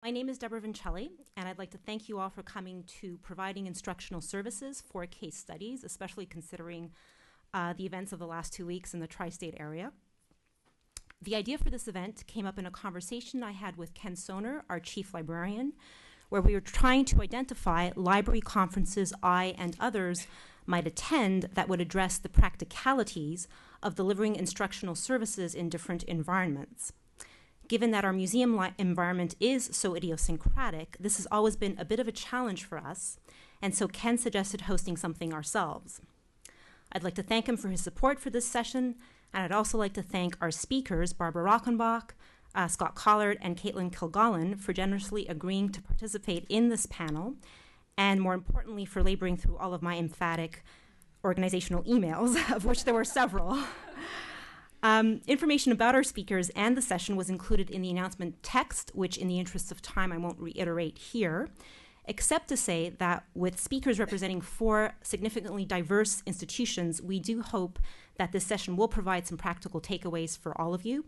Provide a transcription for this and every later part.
My name is Deborah Vincelli, and I'd like to thank you all for coming to providing instructional services for case studies, especially considering the events of the last 2 weeks in the tri-state area. The idea for this event came up in a conversation I had with Ken Soner, our chief librarian, where we were trying to identify library conferences I and others might attend that would address the practicalities of delivering instructional services in different environments. Given that our museum environment is so idiosyncratic, this has always been a bit of a challenge for us, and so Ken suggested hosting something ourselves. I'd like to thank him for his support for this session, and I'd also like to thank our speakers, Barbara Rockenbach, Scott Collard, and Caitlin Kilgallen, for generously agreeing to participate in this panel, and more importantly, for laboring through all of my emphatic organizational emails, of which there were several. Information about our speakers and the session was included in the announcement text, which in the interest of time I won't reiterate here, except to say that with speakers representing 4 significantly diverse institutions, we do hope that this session will provide some practical takeaways for all of you.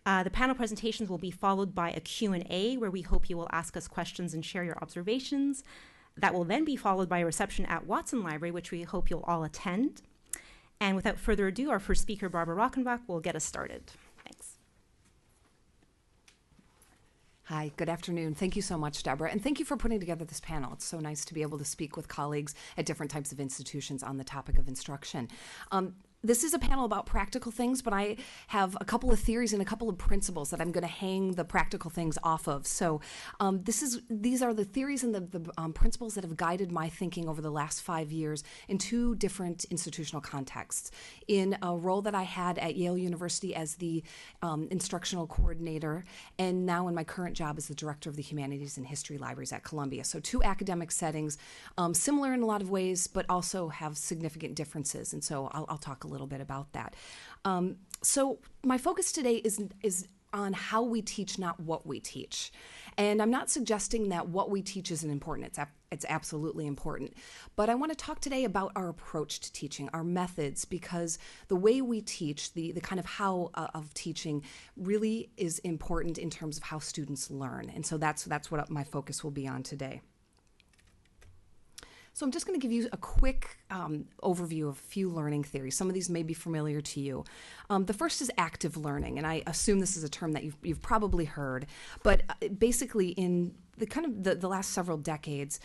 The panel presentations will be followed by a Q&A, where we hope you will ask us questions and share your observations. That will then be followed by a reception at Watson Library, which we hope you'll all attend. And without further ado, our first speaker, Barbara Rockenbach, will get us started. Thanks. Hi, good afternoon. Thank you so much, Deborah, and thank you for putting together this panel. It's so nice to be able to speak with colleagues at different types of institutions on the topic of instruction. This is a panel about practical things, but I have a couple of theories and a couple of principles that I'm going to hang the practical things off of. So these are the theories and the principles that have guided my thinking over the last 5 years in 2 different institutional contexts. In a role that I had at Yale University as the instructional coordinator, and now in my current job as the director of the Humanities and History Libraries at Columbia. So 2 academic settings, similar in a lot of ways, but also have significant differences. And so I'll talk a little bit about that. So my focus today is on how we teach, not what we teach. And I'm not suggesting that what we teach isn't important. It's absolutely important. But I want to talk today about our approach to teaching, our methods, because the way we teach, the kind of how of teaching really is important in terms of how students learn. And so that's what my focus will be on today. So I'm just going to give you a quick overview of a few learning theories. Some of these may be familiar to you. The first is active learning, and I assume this is a term that you've probably heard. But basically, in the last several decades,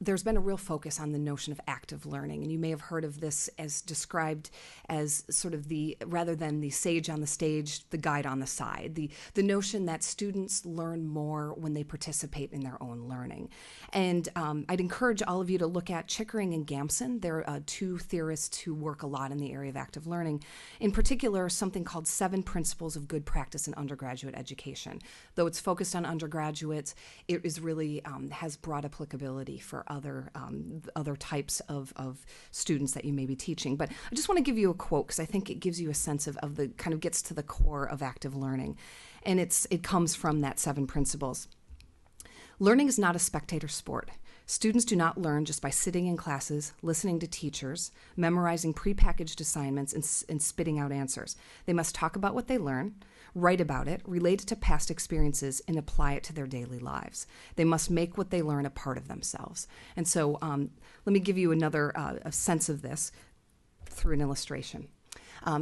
there's been a real focus on the notion of active learning, and you may have heard of this as described as sort of rather than the sage on the stage, the guide on the side, the notion that students learn more when they participate in their own learning. And I'd encourage all of you to look at Chickering and Gamson. They're 2 theorists who work a lot in the area of active learning. In particular, something called 7 Principles of Good Practice in Undergraduate Education. Though it's focused on undergraduates, it is really has broad applicability for other types of students that you may be teaching. But I just want to give you a quote because I think it gives you a sense of the kind of gets to the core of active learning. And it comes from that 7 principles. Learning is not a spectator sport. Students do not learn just by sitting in classes, listening to teachers, memorizing prepackaged assignments, and spitting out answers. They must talk about what they learn, write about it, relate it to past experiences, and apply it to their daily lives. They must make what they learn a part of themselves. And so let me give you another a sense of this through an illustration.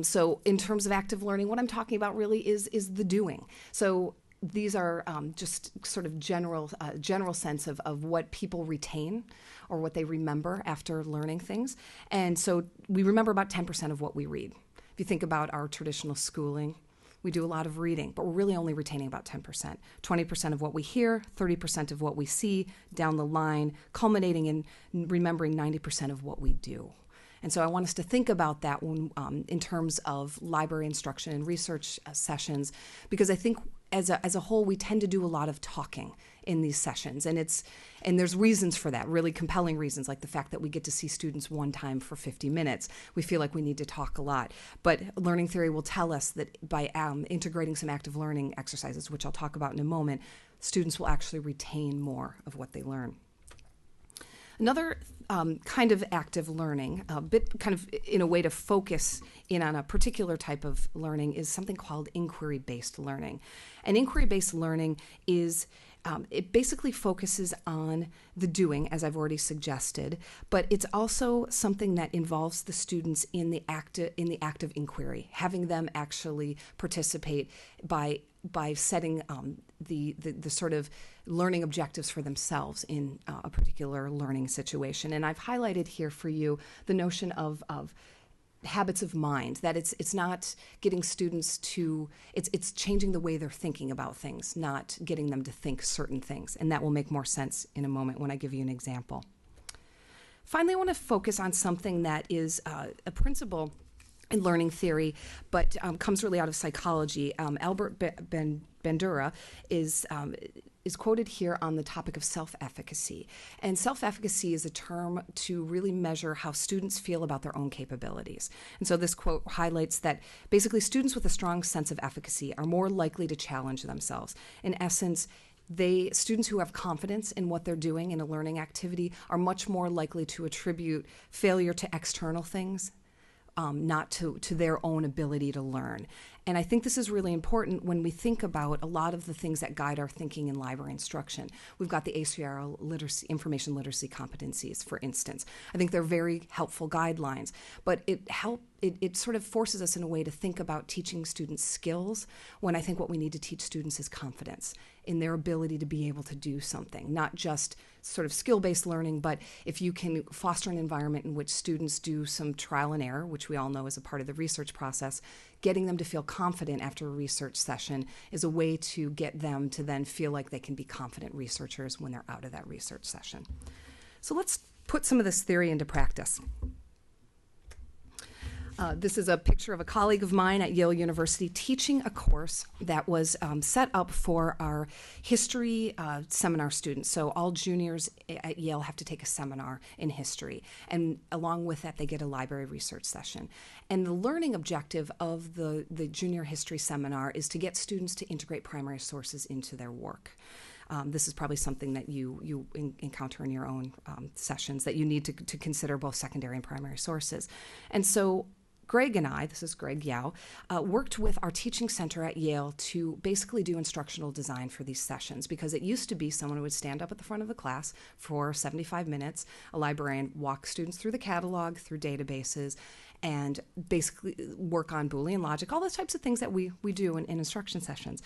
So in terms of active learning, what I'm talking about really is the doing. So these are just sort of general sense of what people retain or what they remember after learning things. And so we remember about 10% of what we read. If you think about our traditional schooling, we do a lot of reading, but we're really only retaining about 10%. 20% of what we hear, 30% of what we see down the line, culminating in remembering 90% of what we do. And so I want us to think about that when, in terms of library instruction and research sessions, because I think as a whole, we tend to do a lot of talking in these sessions, and there's reasons for that, really compelling reasons, like the fact that we get to see students one time for 50 minutes. We feel like we need to talk a lot, but learning theory will tell us that by integrating some active learning exercises, which I'll talk about in a moment, students will actually retain more of what they learn. Another kind of active learning, a bit kind of in a way to focus in on a particular type of learning, is something called inquiry-based learning. And inquiry-based learning is it basically focuses on the doing, as I've already suggested, but it's also something that involves the students in the act of inquiry, having them actually participate by setting the sort of learning objectives for themselves in a particular learning situation. And I've highlighted here for you the notion of habits of mind, that it's not getting students to, it's changing the way they're thinking about things, not getting them to think certain things. And that will make more sense in a moment when I give you an example. Finally, I want to focus on something that is a principle in learning theory, but comes really out of psychology. Albert Bandura is quoted here on the topic of self-efficacy. And self-efficacy is a term to really measure how students feel about their own capabilities. And so this quote highlights that basically students with a strong sense of efficacy are more likely to challenge themselves. In essence, students who have confidence in what they're doing in a learning activity are much more likely to attribute failure to external things, not to their own ability to learn. And I think this is really important when we think about a lot of the things that guide our thinking in library instruction. We've got the ACRL literacy, information literacy competencies, for instance. I think they're very helpful guidelines, but it sort of forces us in a way to think about teaching students skills, when I think what we need to teach students is confidence in their ability to be able to do something, not just sort of skill-based learning, but if you can foster an environment in which students do some trial and error, which we all know is a part of the research process, getting them to feel confident after a research session is a way to get them to then feel like they can be confident researchers when they're out of that research session. So let's put some of this theory into practice. This is a picture of a colleague of mine at Yale University teaching a course that was set up for our history seminar students. So all juniors at Yale have to take a seminar in history, and along with that they get a library research session. And the learning objective of the junior history seminar is to get students to integrate primary sources into their work. This is probably something that you encounter in your own sessions, that you need to consider both secondary and primary sources. And so Greg and I, this is Greg Yao, worked with our teaching center at Yale to basically do instructional design for these sessions, because it used to be someone would stand up at the front of the class for 75 minutes, a librarian walk students through the catalog, through databases, and basically work on Boolean logic, all those types of things that we do in instruction sessions.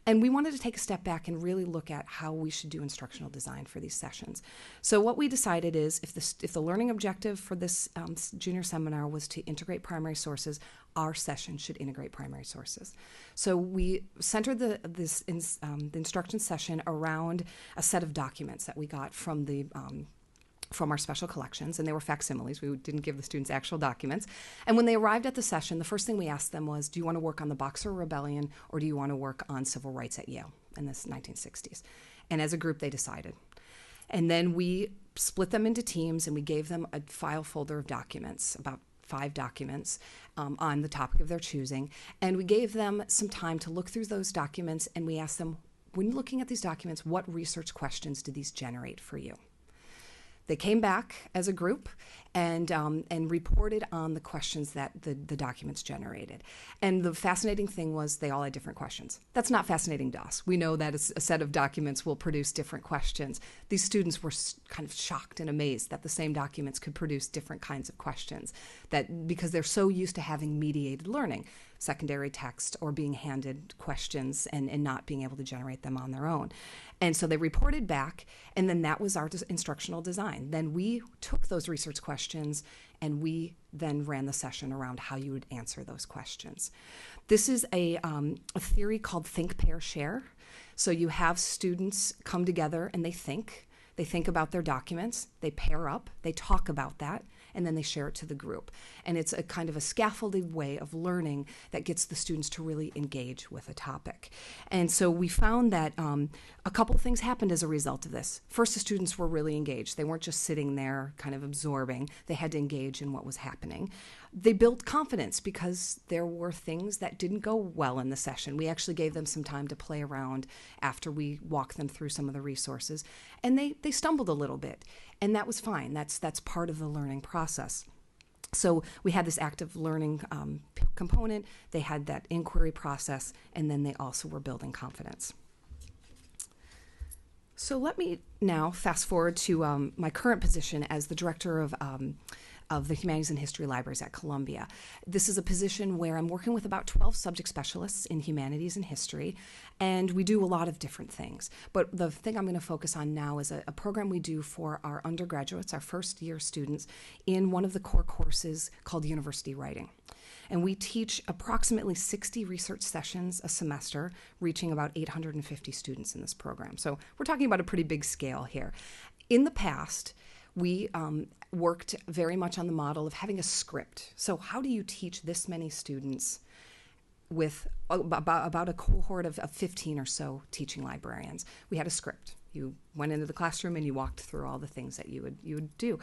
And we wanted to take a step back and really look at how we should do instructional design for these sessions. So what we decided is, if the learning objective for this junior seminar was to integrate primary sources, our session should integrate primary sources. So we centered the instruction session around a set of documents that we got from our special collections, and they were facsimiles. We didn't give the students actual documents. And when they arrived at the session, the first thing we asked them was, do you want to work on the Boxer Rebellion, or do you want to work on civil rights at Yale in the 1960s? And as a group, they decided. And then we split them into teams, and we gave them a file folder of documents, about 5 documents on the topic of their choosing. And we gave them some time to look through those documents, and we asked them, when looking at these documents, what research questions do these generate for you? They came back as a group and reported on the questions that the documents generated. And the fascinating thing was they all had different questions. That's not fascinating to us. We know that a set of documents will produce different questions. These students were kind of shocked and amazed that the same documents could produce different kinds of questions, because they're so used to having mediated learning, secondary text, or being handed questions and not being able to generate them on their own. And so they reported back, and then that was our instructional design. Then we took those research questions, and we then ran the session around how you would answer those questions. This is a theory called think, pair, share. So you have students come together and they think about their documents, they pair up, they talk about that, and then they share it to the group. And it's a kind of a scaffolded way of learning that gets the students to really engage with a topic. And so we found that a couple things happened as a result of this. First, the students were really engaged. They weren't just sitting there kind of absorbing. They had to engage in what was happening. They built confidence because there were things that didn't go well in the session. We actually gave them some time to play around after we walked them through some of the resources. And they they stumbled a little bit, and that was fine. That's part of the learning process. So we had this active learning component, they had that inquiry process, and then they also were building confidence. So let me now fast forward to my current position as the director of the Humanities and History Libraries at Columbia. This is a position where I'm working with about 12 subject specialists in humanities and history, and we do a lot of different things. But the thing I'm going to focus on now is a program we do for our undergraduates, our first-year students, in one of the core courses called University Writing. And we teach approximately 60 research sessions a semester, reaching about 850 students in this program. So we're talking about a pretty big scale here. In the past, we worked very much on the model of having a script. So how do you teach this many students with about a cohort of 15 or so teaching librarians? We had a script. You went into the classroom and you walked through all the things that you would do.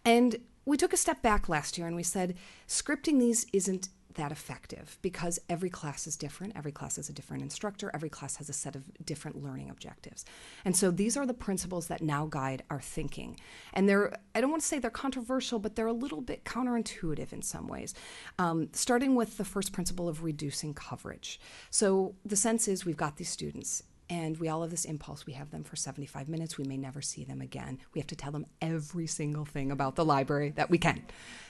And we took a step back last year and we said, scripting these isn't that effective because every class is different. Every class has a different instructor. Every class has a set of different learning objectives. And so these are the principles that now guide our thinking. And I don't want to say they're controversial, but they're a little bit counterintuitive in some ways. Starting with the first principle of reducing coverage. So the sense is we've got these students, and we all have this impulse. We have them for 75 minutes. We may never see them again. We have to tell them every single thing about the library that we can.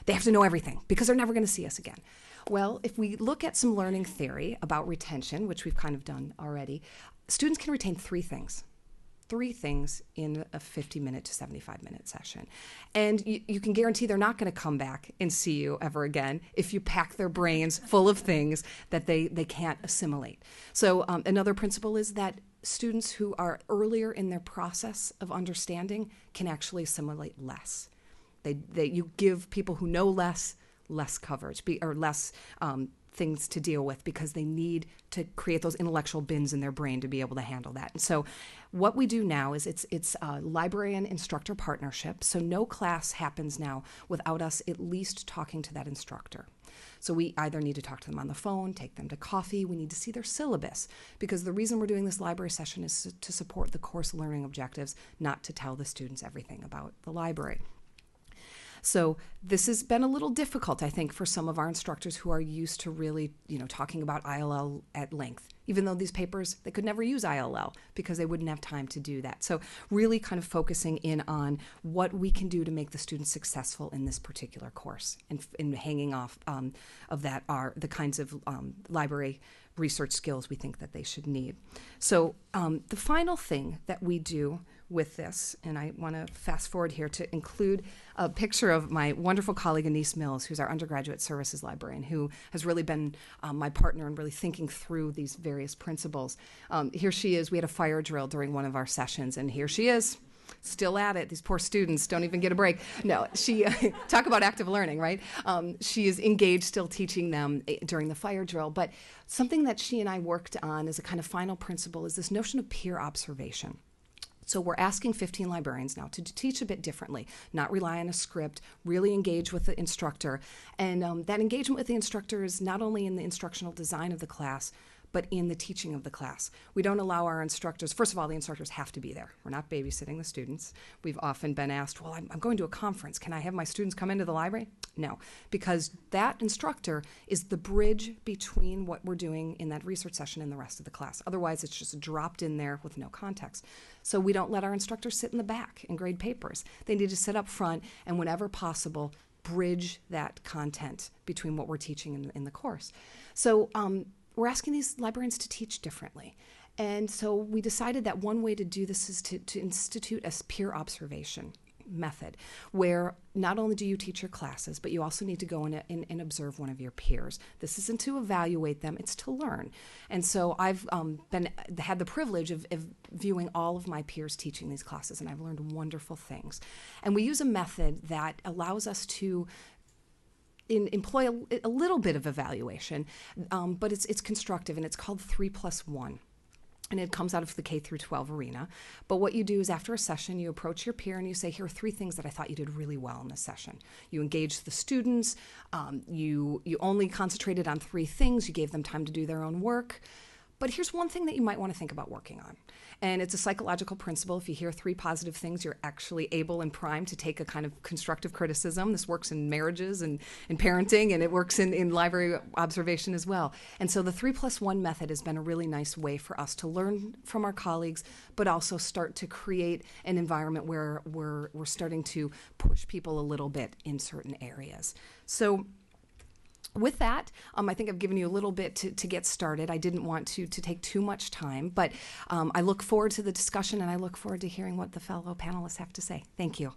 They have to know everything because they're never going to see us again. Well, if we look at some learning theory about retention, which we've kind of done already, students can retain three things in a 50-minute to 75-minute session. And you can guarantee they're not going to come back and see you ever again if you pack their brains full of things that they can't assimilate. So another principle is that students who are earlier in their process of understanding can actually assimilate less. You give people who know less coverage or less things to deal with because they need to create those intellectual bins in their brain to be able to handle that. And so what we do now is it's a librarian instructor partnership. So no class happens now without us at least talking to that instructor. So we either need to talk to them on the phone, take them to coffee, we need to see their syllabus, because the reason we're doing this library session is to support the course learning objectives, not to tell the students everything about the library. So this has been a little difficult, I think, for some of our instructors who are used to really, talking about ILL at length. Even though these papers, they could never use ILL because they wouldn't have time to do that. So really kind of focusing in on what we can do to make the students successful in this particular course, and hanging off of that are the kinds of library research skills we think that they should need. So the final thing that we do with this, and I want to fast forward here to include a picture of my wonderful colleague Anise Mills, who's our undergraduate services librarian, who has really been my partner in really thinking through these various principles. Here she is. We had a fire drill during one of our sessions, and here she is, still at it. These poor students don't even get a break. No, she, talk about active learning, right? She is engaged, still teaching them during the fire drill. But something that she and I worked on as a kind of final principle is this notion of peer observation. So we're asking 15 librarians now to teach a bit differently, not rely on a script, really engage with the instructor. And that engagement with the instructor is not only in the instructional design of the class, but in the teaching of the class. We don't allow our instructors, first of all, the instructors have to be there. We're not babysitting the students. We've often been asked, well, I'm going to a conference. Can I have my students come into the library? No, because that instructor is the bridge between what we're doing in that research session and the rest of the class. Otherwise, it's just dropped in there with no context. So we don't let our instructors sit in the back and grade papers. They need to sit up front and, whenever possible, bridge that content between what we're teaching in the course. So we're asking these librarians to teach differently. And so we decided that one way to do this is to institute a peer observation method, where not only do you teach your classes, but you also need to go in and observe one of your peers. This isn't to evaluate them, it's to learn. And so I've had the privilege of viewing all of my peers teaching these classes, and I've learned wonderful things. And we use a method that allows us to employ a little bit of evaluation, but it's constructive, and it's called 3+1. And it comes out of the K through 12 arena. But what you do is, after a session, you approach your peer and you say, here are 3 things that I thought you did really well in this session. You engaged the students, you only concentrated on 3 things, you gave them time to do their own work, But here's one thing that you might want to think about working on. And it's a psychological principle. If you hear 3 positive things, you're actually able and primed to take a kind of constructive criticism. This works in marriages and in parenting, and it works in library observation as well. And so the 3+1 method has been a really nice way for us to learn from our colleagues, but also start to create an environment where we're starting to push people a little bit in certain areas. So with that, I think I've given you a little bit to get started. I didn't want to take too much time, but I look forward to the discussion, and I look forward to hearing what the fellow panelists have to say. Thank you.